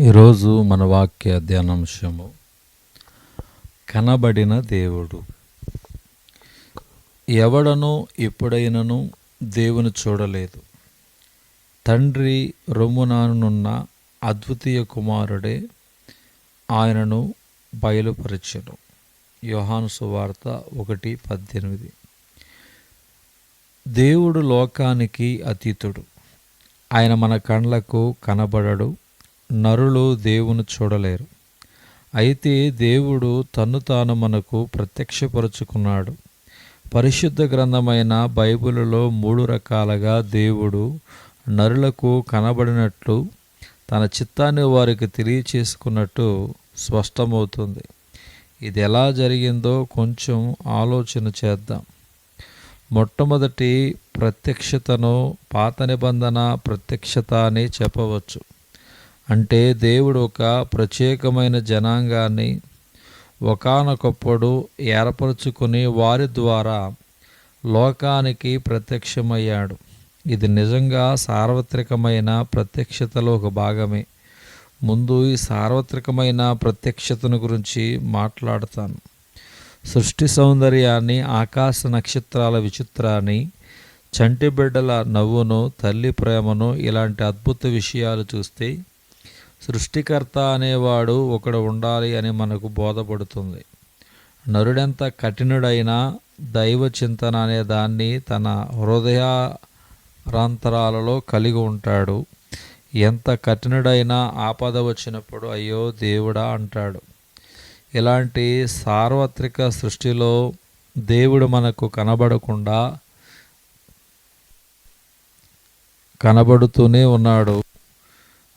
ఈరోజు మన వాక్య ధ్యానాంశము కనబడిన దేవుడు. ఎవడనూ ఎప్పుడైనను దేవుని చూడలేదు. తండ్రి రొమ్మునానున్న అద్వితీయ కుమారుడే ఆయనను బయలుపరచెను. యోహాను సువార్త 1:18. దేవుడు లోకానికి అతీతుడు. ఆయన మన కండ్లకు కనబడడు. నరులు దేవుని చూడలేరు. అయితే దేవుడు తన్ను తాను మనకు ప్రత్యక్షపరుచుకున్నాడు. పరిశుద్ధ గ్రంథమైన బైబిలులో 3 రకాలుగా దేవుడు నరులకు కనబడినట్లు తన చిత్తాన్ని వారికి తెలియచేసుకున్నట్టు స్పష్టమవుతుంది. ఇది ఎలా జరిగిందో కొంచెం ఆలోచన చేద్దాం. మొట్టమొదటి ప్రత్యక్షతను పాత నిబంధన ప్రత్యక్షత అని చెప్పవచ్చు. అంటే దేవుడు ఒక ప్రత్యేకమైన జనాంగాన్ని ఒకానొకప్పుడు ఏర్పరచుకుని వారి ద్వారా లోకానికి ప్రత్యక్షమయ్యాడు. ఇది నిజంగా సార్వత్రికమైన ప్రత్యక్షతలో ఒక భాగమే. ముందు ఈ సార్వత్రికమైన ప్రత్యక్షతను గురించి మాట్లాడతాను. సృష్టి సౌందర్యాన్ని, ఆకాశ నక్షత్రాల విచిత్రాన్ని, చంటి బిడ్డల నవ్వును, తల్లి ప్రేమను, ఇలాంటి అద్భుత విషయాలు చూస్తే సృష్టికర్త అనేవాడు ఒకడు ఉండాలి అని మనకు బోధపడుతుంది. నరుడెంత కఠినుడైనా దైవ చింతన అనే దాన్ని తన హృదయారాంతరాలలో కలిగి ఉంటాడు. ఎంత కఠినుడైనా ఆపద వచ్చినప్పుడు అయ్యో దేవుడా అంటాడు. ఇలాంటి సార్వత్రిక సృష్టిలో దేవుడు మనకు కనబడుతూనే ఉన్నాడు.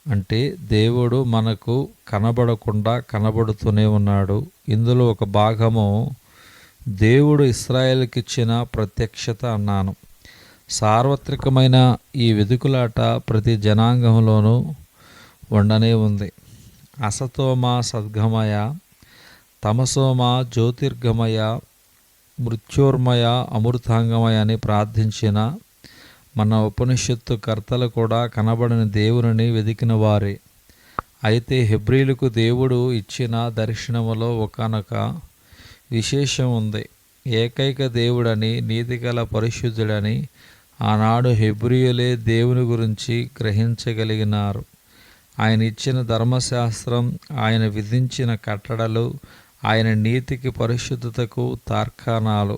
అంటే దేవుడు మనకు కనబడకుండా కనబడుతూనే ఉన్నాడు. ఇందులో ఒక భాగము దేవుడు ఇశ్రాయేలుకి ఇచ్చిన ప్రత్యక్షత అన్నాను. సార్వత్రికమైన ఈ వెదుకులాట ప్రతి జనాంగంలోనూ ఉండనే ఉంది. అసతోమ సద్గమయ, తమసోమ జ్యోతిర్గమయ, మృత్యోర్మయ అమృతాంగమయ అని ప్రార్థించిన మన ఉపనిషత్తు కర్తలు కూడా కనబడని దేవుని వెదికిన వారే. అయితే హెబ్రీలకు దేవుడు ఇచ్చిన దర్శనములో ఒకానొక విశేషం ఉంది. ఏకైక దేవుడని, నీతిగల పరిశుద్ధుడని ఆనాడు హెబ్రీయులే దేవుని గురించి గ్రహించగలిగినారు. ఆయన ఇచ్చిన ధర్మశాస్త్రం, ఆయన విధించిన కట్టడలు, ఆయన నీతికి పరిశుద్ధతకు తార్కాణాలు.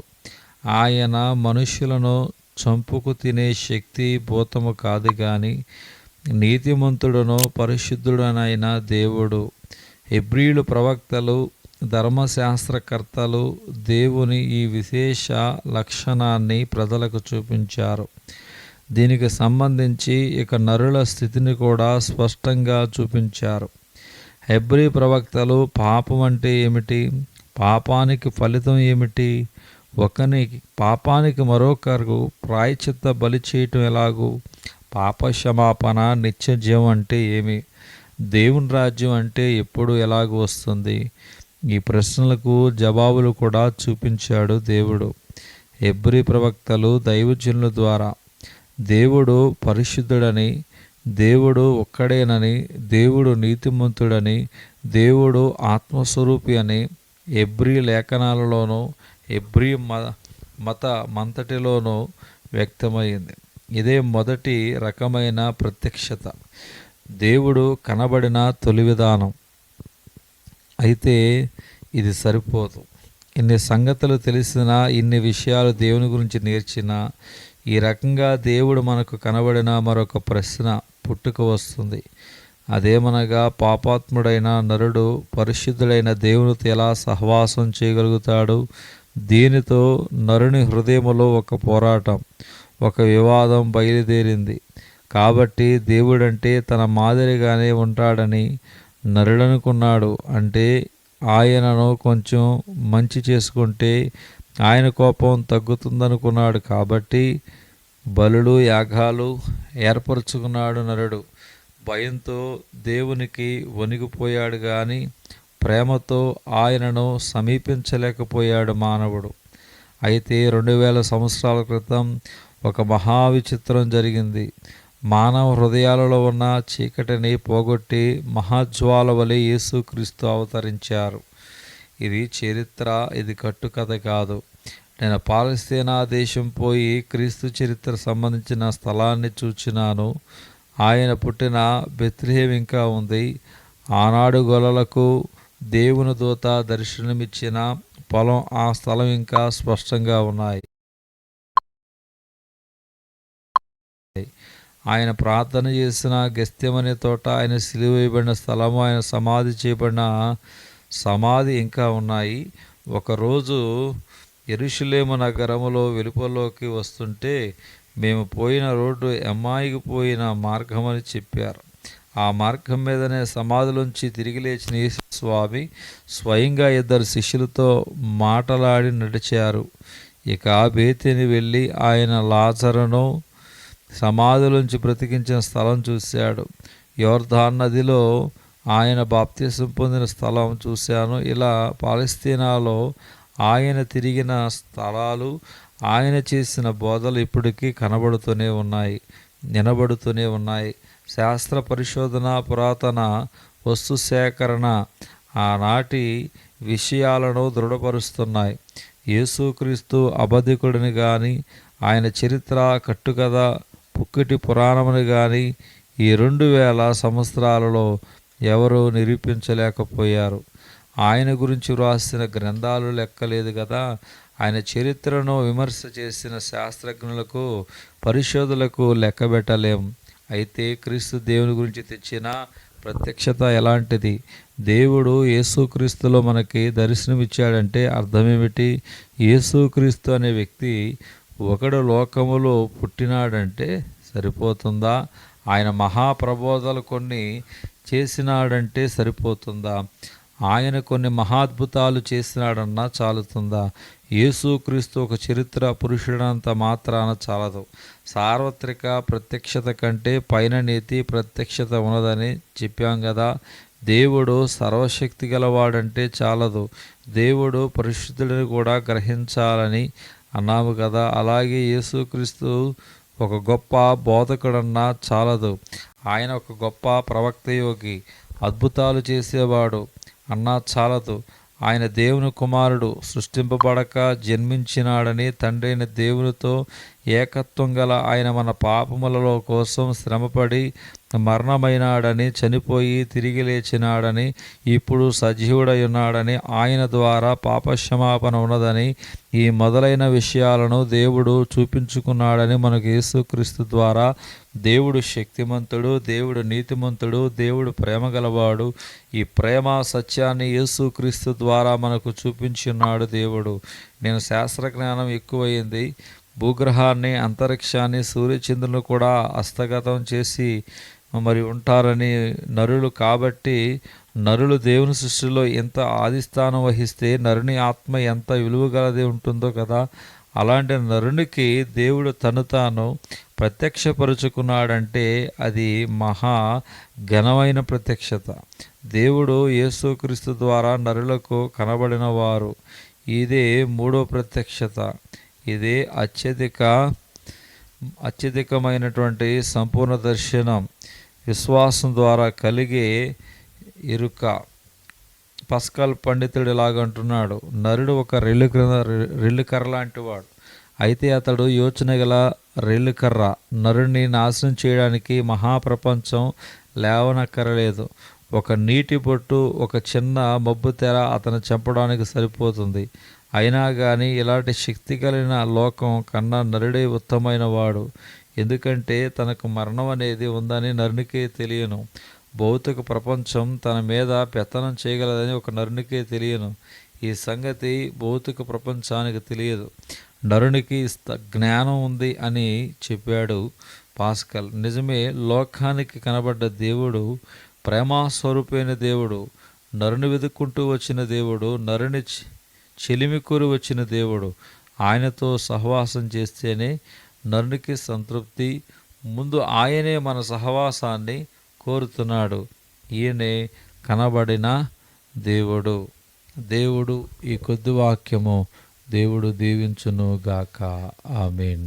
ఆయన మనుష్యులను చంపుకు తినే శక్తి భూతము కాదు గాని నీతిమంతుడును పరిశుద్ధుడనైన దేవుడు. హెబ్రీయులు ప్రవక్తలు, ధర్మశాస్త్రకర్తలు దేవుని ఈ విశేష లక్షణాన్ని ప్రజలకు చూపించారు. దీనికి సంబంధించి ఇక నరుల స్థితిని కూడా స్పష్టంగా చూపించారు. హెబ్రీ ప్రవక్తలు పాపం అంటే ఏమిటి, పాపానికి ఫలితం ఏమిటి, ఒకనికి పాపానికి మరొకరు ప్రాయశ్చిత్త బలి చేయటం ఎలాగూ, పాప క్షమాపణ, నిత్య జీవం అంటే ఏమి, దేవుని రాజ్యం అంటే ఎప్పుడు ఎలాగూ వస్తుంది, ఈ ప్రశ్నలకు జవాబులు కూడా చూపించాడు దేవుడు. హెబ్రీ ప్రవక్తలు దైవజనుల ద్వారా దేవుడు పరిశుద్ధుడని, దేవుడు ఒక్కడేనని, దేవుడు నీతిమంతుడని, దేవుడు ఆత్మస్వరూపి అని హెబ్రీ లేఖనాలలోనూ హెబ్రీ మతమంతటిలోనూ వ్యక్తమైంది. ఇదే మొదటి రకమైన ప్రత్యక్షత, దేవుడు కనబడిన తొలి విధానం. అయితే ఇది సరిపోదు. ఇన్ని సంగతులు తెలిసినా, ఇన్ని విషయాలు దేవుని గురించి నేర్చినా, ఈ రకంగా దేవుడు మనకు కనబడిన మరొక ప్రశ్న పుట్టుక వస్తుంది. అదేమనగా, పాపాత్ముడైన నరుడు పరిశుద్ధుడైన దేవునితో ఎలా సహవాసం చేయగలుగుతాడు? దీనితో నరుని హృదయములో ఒక పోరాటం, ఒక వివాదం బయలుదేరింది. కాబట్టి దేవుడంటే తన మాదిరిగానే ఉంటాడని నరుడనుకున్నాడు. అంటే ఆయనను కొంచెం మంచి చేసుకుంటే ఆయన కోపం తగ్గుతుందనుకున్నాడు. కాబట్టి బలులు, యాగాలు ఏర్పరచుకున్నాడు నరుడు. భయంతో దేవునికి వణికిపోయాడు కానీ ప్రేమతో ఆయనను సమీపించలేకపోయాడు మానవుడు. అయితే 2000 సంవత్సరాల క్రితం ఒక మహావిచిత్రం జరిగింది. మానవ హృదయాలలో ఉన్న చీకటిని పోగొట్టి మహాజ్వాల వలె యేసుక్రీస్తు అవతరించారు. ఇది చరిత్ర, ఇది కట్టుకథ కాదు. నేను పాలస్తీనా దేశం పోయి క్రీస్తు చరిత్ర సంబంధించిన స్థలాన్ని చూచినాను. ఆయన పుట్టిన బెత్లెహేం ఇంకా ఉంది. ఆనాడు గొల్లలకు దేవుని దూత దర్శనమిచ్చిన పొలం, ఆ స్థలం ఇంకా స్పష్టంగా ఉన్నాయి. ఆయన ప్రార్థన చేసిన గెత్సేమనే తోట, ఆయన సిలువ వేయబడిన స్థలము, ఆయన సమాధి చేయబడిన సమాధి ఇంకా ఉన్నాయి. ఒకరోజు యెరూషలేము నగరములో వెలుపలోకి వస్తుంటే మేము పోయిన రోడ్డు ఎమ్మాయికి పోయిన మార్గమని చెప్పారు. ఆ మార్గం మీదనే సమాధిలోంచి తిరిగి లేచిన యేసు స్వామి స్వయంగా 2 శిష్యులతో మాటలాడి నడిచారు. ఇక బేతేని వెళ్ళి ఆయన లాజరును సమాధిలోంచి బ్రతికించిన స్థలం చూశాడు. యోర్దాను నదిలో ఆయన బాప్తిసం పొందిన స్థలం చూశాను. ఇలా పాలస్తీనాలో ఆయన తిరిగిన స్థలాలు, ఆయన చేసిన బోధలు ఇప్పటికీ కనబడుతూనే ఉన్నాయి, వినబడుతూనే ఉన్నాయి. శాస్త్ర పరిశోధన, పురాతన వస్తు సేకరణ ఆనాటి విషయాలను దృఢపరుస్తున్నాయి. యేసుక్రీస్తు అబద్ధికుడిని కానీ, ఆయన చరిత్ర కట్టుకథ పుక్కిటి పురాణముని కానీ ఈ 2000 సంవత్సరాలలో ఎవరూ నిరూపించలేకపోయారు. ఆయన గురించి వ్రాసిన గ్రంథాలు లెక్కలేదు కదా. ఆయన చరిత్రను విమర్శ చేసిన శాస్త్రజ్ఞులకు, పరిశోధకులకు లెక్కబెట్టలేం. అయితే క్రీస్తు దేవుని గురించి తెచ్చిన ప్రత్యక్షత ఎలాంటిది? దేవుడు యేసుక్రీస్తులో మనకి దర్శనమిచ్చాడంటే అర్థమేమిటి? యేసుక్రీస్తు అనే వ్యక్తి ఒకడు లోకములో పుట్టినాడంటే సరిపోతుందా? ఆయన మహాప్రబోధాలు కొన్ని చేసినాడంటే సరిపోతుందా? ఆయన కొన్ని మహాద్భుతాలు చేసినాడన్నా చాలుతుందా? యేసుక్రీస్తు ఒక చరిత్ర పురుషుడంత మాత్రాన చాలదు. సార్వత్రిక ప్రత్యక్షత కంటే పైన నీతి ప్రత్యక్షత ఉన్నదని చెప్పాం కదా. దేవుడు సర్వశక్తి గలవాడంటే చాలదు, దేవుడు పరిశుద్ధుడిని కూడా గ్రహించాలని అన్నాము కదా. అలాగే యేసుక్రీస్తు ఒక గొప్ప బోధకుడన్నా చాలదు, ఆయన ఒక గొప్ప ప్రవక్త, యోగి, అద్భుతాలు చేసేవాడు అన్నా చాలదు. ఆయన దేవుని కుమారుడు, సృష్టింపబడక జన్మించినాడని, తండ్రి అయిన దేవునితో ఏకత్వం గల ఆయన మన పాపములలో కోసం శ్రమపడి మరణమైనాడని, చనిపోయి తిరిగి లేచినాడని, ఇప్పుడు సజీవుడై ఉన్నాడని, ఆయన ద్వారా పాపక్షమాపణ ఉన్నదని, ఈ మొదలైన విషయాలను దేవుడు చూపించుకున్నాడని మనకు యేసుక్రీస్తు ద్వారా దేవుడు శక్తిమంతుడు, దేవుడు నీతిమంతుడు, దేవుడు ప్రేమ గలవాడు. ఈ ప్రేమ సత్యాన్ని యేసుక్రీస్తు ద్వారా మనకు చూపించున్నాడు దేవుడు. నేను శాస్త్రజ్ఞానం ఎక్కువైంది, భూగ్రహాన్ని, అంతరిక్షాన్ని, సూర్యచంద్రులను కూడా హస్తగతం చేసి మరి ఉంటారని నరులు. కాబట్టి నరులు దేవుని సృష్టిలో ఎంత ఆదిస్థానం వహిస్తే నరుని ఆత్మ ఎంత విలువగలది ఉంటుందో కదా. అలాంటి నరునికి దేవుడు తను తాను ప్రత్యక్షపరుచుకున్నాడంటే అది మహా ఘనమైన ప్రత్యక్షత. దేవుడు యేసుక్రీస్తు ద్వారా నరులకు కనబడిన వారు. ఇదే 3వ ప్రత్యక్షత. ఇదే అత్యధికమైనటువంటి సంపూర్ణ దర్శనం, విశ్వాసం ద్వారా కలిగే ఎరుక. పస్కల్ పండితుడు ఇలాగంటున్నాడు: నరుడు ఒక రెల్లుకర్ర లాంటి వాడు, అయితే అతడు యోచన గల రెల్లుకర్ర. నరుడిని నాశనం చేయడానికి మహాప్రపంచం లేవనక్కరలేదు. ఒక నీటి బొట్టు, ఒక చిన్న మబ్బు తెర అతను చంపడానికి సరిపోతుంది. అయినా కానీ ఇలాంటి శక్తి కలిగిన లోకం కన్నా నరుడే ఉత్తమైన వాడు. ఎందుకంటే తనకు మరణం అనేది ఉందని నరునికే తెలియను. భౌతిక ప్రపంచం తన మీద పెత్తనం చేయగలదని ఒక నరునికే తెలియను. ఈ సంగతి భౌతిక ప్రపంచానికి తెలియదు. నరునికి జ్ఞానం ఉంది అని చెప్పాడు పాస్కల్. నిజమే, లోకానికి కనబడ్డ దేవుడు ప్రేమాస్వరూపైన దేవుడు, నరుని వెతుక్కుంటూ వచ్చిన దేవుడు, నరుని చెలిమి కోరి వచ్చిన దేవుడు. ఆయనతో సహవాసం చేస్తేనే నరునికి సంతృప్తి. ముందు ఆయనే మన సహవాసాన్ని కోరుతున్నాడు. ఈయనే కనబడిన దేవుడు. దేవుడు ఈ కొద్ది వాక్యము దేవుడు దీవించును గాక. ఆమేన్.